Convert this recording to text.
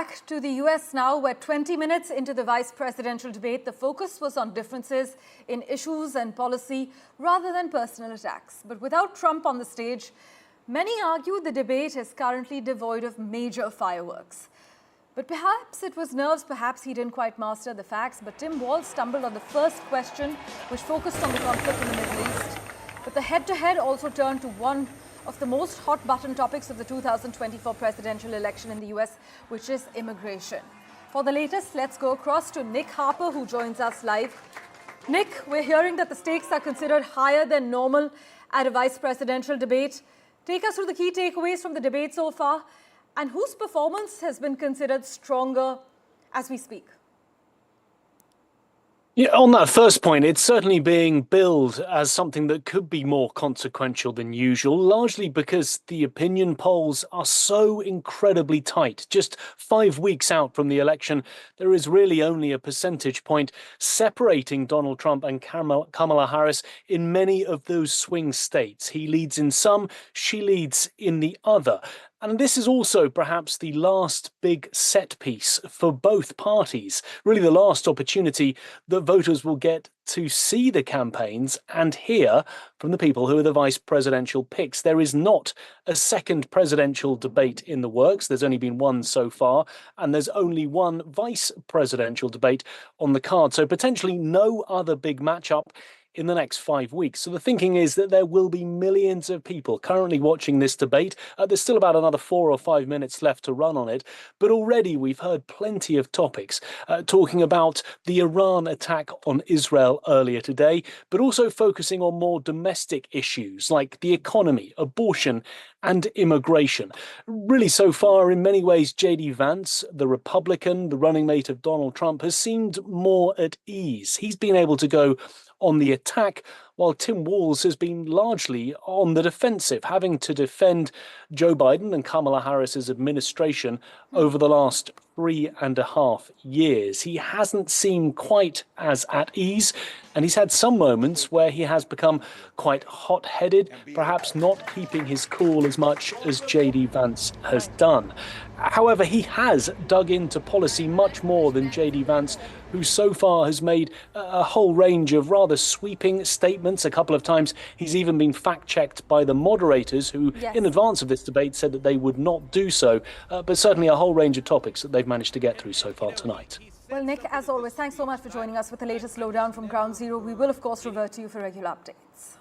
Back to the US now, where 20 minutes into the vice presidential debate, the focus was on differences in issues and policy rather than personal attacks. But without Trump on the stage, many argue the debate is currently devoid of major fireworks. But perhaps it was nerves, perhaps he didn't quite master the facts. But Tim Walz stumbled on the first question, which focused on the conflict in the Middle East. But the head-to-head also turned to one of the most hot-button topics of the 2024 presidential election in the US, which is immigration. For the latest, let's go across to Nick Harper, who joins us live. Nick, we're hearing that the stakes are considered higher than normal at a vice presidential debate. Take us through the key takeaways from the debate so far, and whose performance has been considered stronger as we speak? Yeah, on that first point, it's certainly being billed as something that could be more consequential than usual, largely because the opinion polls are so incredibly tight. Just 5 weeks out from the election, there is really only a percentage point separating Donald Trump and Kamala Harris in many of those swing states. He leads in some, she leads in the other. And this is also perhaps the last big set piece for both parties, really the last opportunity that voters will get to see the campaigns and hear from the people who are the vice presidential picks. There is not a second presidential debate in the works. There's only been one so far, and there's only one vice presidential debate on the card. So potentially no other big matchup in the next 5 weeks. So the thinking is that there will be millions of people currently watching this debate. There's still about another 4 or 5 minutes left to run on it. But already we've heard plenty of topics talking about the Iran attack on Israel earlier today, but also focusing on more domestic issues like the economy, abortion, and immigration. Really, so far, in many ways, J.D. Vance, the Republican, the running mate of Donald Trump, has seemed more at ease. He's been able to go on the attack, while Tim Walz has been largely on the defensive, having to defend Joe Biden and Kamala Harris's administration over the last 3.5 years. He hasn't seemed quite as at ease, and he's had some moments where he has become quite hot-headed, perhaps not keeping his cool as much as J.D. Vance has done. However, he has dug into policy much more than J.D. Vance, who so far has made a whole range of rather sweeping statements. A couple of times he's even been fact-checked by the moderators who, in advance of this debate, said that they would not do so. But certainly a whole range of topics that they've managed to get through so far tonight. Well, Nick, as always, thanks so much for joining us with the latest lowdown from Ground Zero. We will, of course, revert to you for regular updates.